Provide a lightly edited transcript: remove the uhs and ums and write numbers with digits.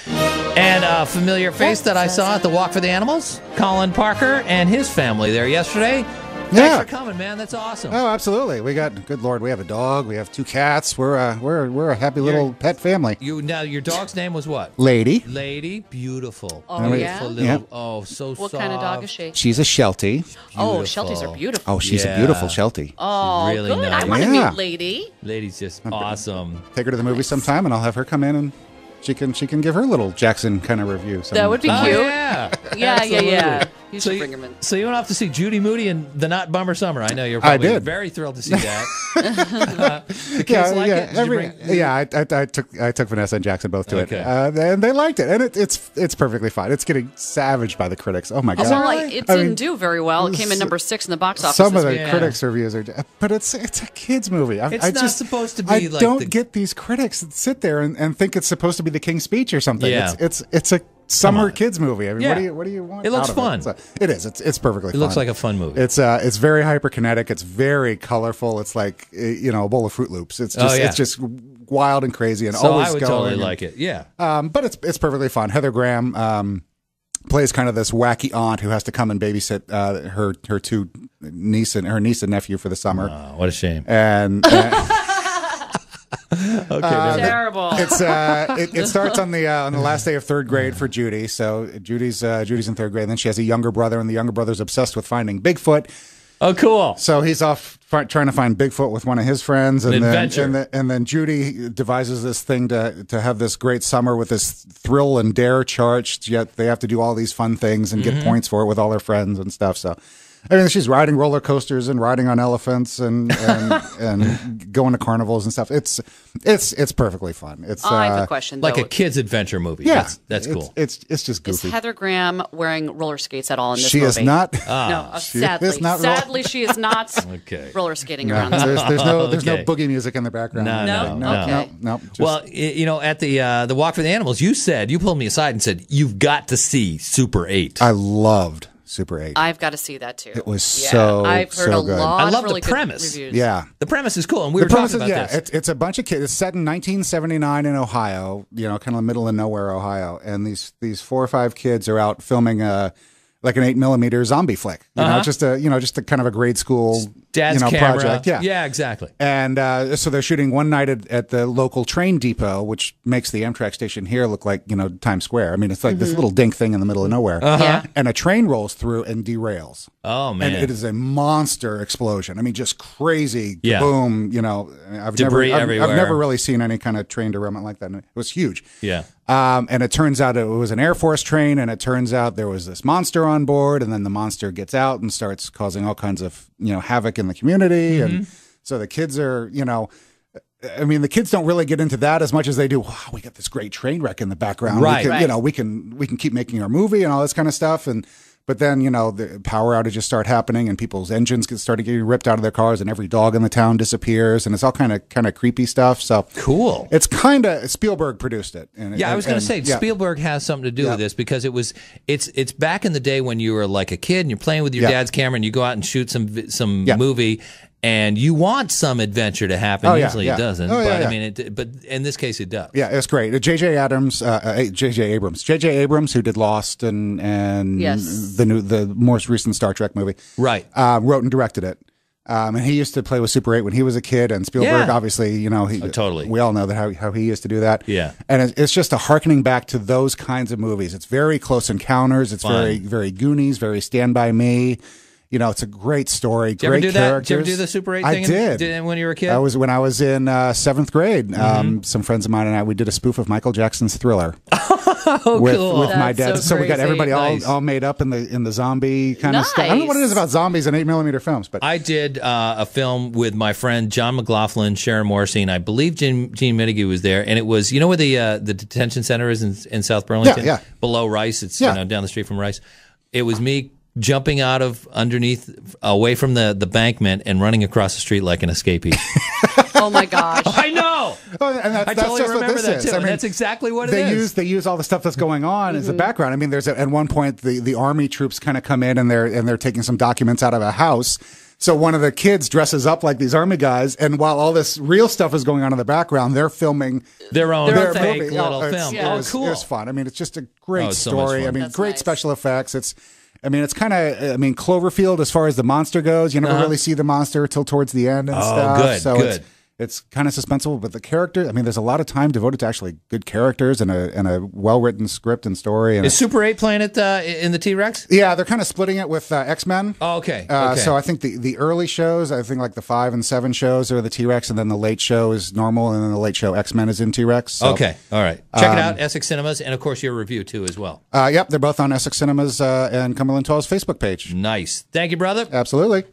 And a familiar face that I saw at the Walk for the Animals, Colin Parker and his family there yesterday. Thanks for coming, man. That's awesome. Oh, absolutely. We got, good Lord, we have a dog. We have 2 cats. We're a happy little pet family. Now, your dog's name was what? Lady. Lady, beautiful. Oh, beautiful little, oh, so what soft. kind of dog is she? She's a Sheltie. Oh, Shelties are beautiful. Oh, she's a beautiful Sheltie. Oh, really good. nice. I want to meet Lady. Lady's just awesome. Take her to the movie sometime, and I'll have her come in and she can give her little Jackson kind of review. That would be cute. Yeah. Yeah. You should So bring him in. So you went off to see Judy Moody in The Not Bummer Summer. I know you're probably very thrilled to see that. The kids like it? I took Vanessa and Jackson both to it, Okay. and they liked it, and it's perfectly fine. It's getting savaged by the critics. Oh my god! Well, it didn't do very well. It came in number 6 in the box office. Some of the week. critics' reviews are, but it's a kids movie. It's not supposed to be. I don't get these critics that sit there and think it's supposed to be the King's Speech or something. Yeah. It's a summer kids movie. I mean, what do you want? It looks out of fun. It is. It's perfectly fun. It looks like a fun movie. It's very hyperkinetic. It's very colorful. It's like a bowl of Fruit Loops. It's just it's just wild and crazy and always I would going. totally like it. Yeah. But it's perfectly fun. Heather Graham plays kind of this wacky aunt who has to come and babysit her two niece and nephew for the summer. Oh, what a shame. And okay, terrible. It starts on the last day of 3rd grade for Judy. So Judy's in 3rd grade. And then she has a younger brother, and the younger brother's obsessed with finding Bigfoot. Oh, cool. So he's off trying to find Bigfoot with one of his friends, and then Judy devises this thing to have this great summer with this thrill and dare charged. Yet they have to do all these fun things and get points for it with all their friends and stuff. So. I mean, she's riding roller coasters and riding on elephants and going to carnivals and stuff. It's perfectly fun. It's I have a question, like though. a kid's adventure movie. Yeah, that's cool. It's just goofy. Is Heather Graham wearing roller skates at all in this she movie? is not. No, she sadly. is not Sadly, she is not Okay. roller skating No, around. there's no Okay. boogie music in the background. No? Just, Well, at the Walk for the Animals, you pulled me aside and said, you've got to see Super 8. I loved Super 8. I've got to see that too. It was so I've heard so a good. lot I love of really the premise. good reviews. Yeah. The premise is cool, and we were talking about this. It's a bunch of kids. It's set in 1979 in Ohio, kind of the middle of nowhere, Ohio. And these 4 or 5 kids are out filming like an 8mm zombie flick. Just a kind of a grade school Dad's camera. project. Yeah, exactly. And so they're shooting one night at the local train depot, which makes the Amtrak station here look like Times Square. I mean, it's like this little dink thing in the middle of nowhere. Yeah. And a train rolls through and derails. Oh man! And it is a monster explosion. I mean, just crazy Yeah. boom. I've Debris everywhere. I've never really seen any kind of train derailment like that. And it was huge. Yeah. And it turns out it was an Air Force train, and it turns out there was this monster on board, and then the monster gets out and starts causing all kinds of havoc in the community, and so the kids are the kids don't really get into that as much as they do. Wow, we got this great train wreck in the background. Right. We can keep making our movie and all this kind of stuff, But then, the power outages start happening, and people's engines started getting ripped out of their cars, and every dog in the town disappears, and it's all kind of creepy stuff. So cool. It's kind of Spielberg produced it. I was going to say Spielberg has something to do with this, because it's back in the day when you were like a kid and you're playing with your dad's camera and you go out and shoot some movie. And you want some adventure to happen. Usually it doesn't. I mean, but in this case, it does. Yeah, it's great. J.J. Abrams, who did Lost and the most recent Star Trek movie, right? Wrote and directed it. And he used to play with Super 8 when he was a kid. And Spielberg, obviously, totally. We all know that how he used to do that. Yeah, and it's just a hearkening back to those kinds of movies. It's very Close Encounters. It's Fun. very Goonies. Very Stand by Me. It's a great story. Did you great ever do characters. Did you ever do the Super 8 thing? I did. When you were a kid? When I was in 7th grade. Some friends of mine and I, we did a spoof of Michael Jackson's Thriller. Cool. With my dad. So we got everybody Nice. all made up in the zombie kind of stuff. I don't know what it is about zombies and 8mm films, but I did a film with my friend John McLaughlin, Sharon Morrissey, and I believe Gene Mitige was there. And it was, where the detention center is in South Burlington? Yeah. Below Rice. It's down the street from Rice. It was me jumping out of underneath, away from the bankment, and running across the street like an escapee. Oh my gosh! I know. And I totally remember that too. That's exactly what it is. They use all the stuff that's going on as the background. I mean, there's at one point the army troops kind of come in and they're taking some documents out of a house. So one of the kids dresses up like these army guys, and while all this real stuff is going on in the background, they're filming their own fake movie. little film. Yeah. Cool. It was fun. I mean, it's just a great story. So I mean, That's great nice. special effects. It's kind of, Cloverfield as far as the monster goes. You never really see the monster till towards the end and stuff. Good, so good. It's kind of suspenseful, but the character, I mean, there's a lot of time devoted to actually good characters and a well-written script and story. And Is Super 8 playing it in the T-Rex? yeah, they're kind of splitting it with X-Men. Oh, okay. So I think the early shows, I think like the 5 and 7 shows are the T-Rex, and then the late show is normal, and then the late show X-Men is in T-Rex. So, Okay, all right. Check it out, Essex Cinemas, and of course your review too as well. Yep, they're both on Essex Cinemas and Cumberland 12's Facebook page. Nice. Thank you, brother. Absolutely.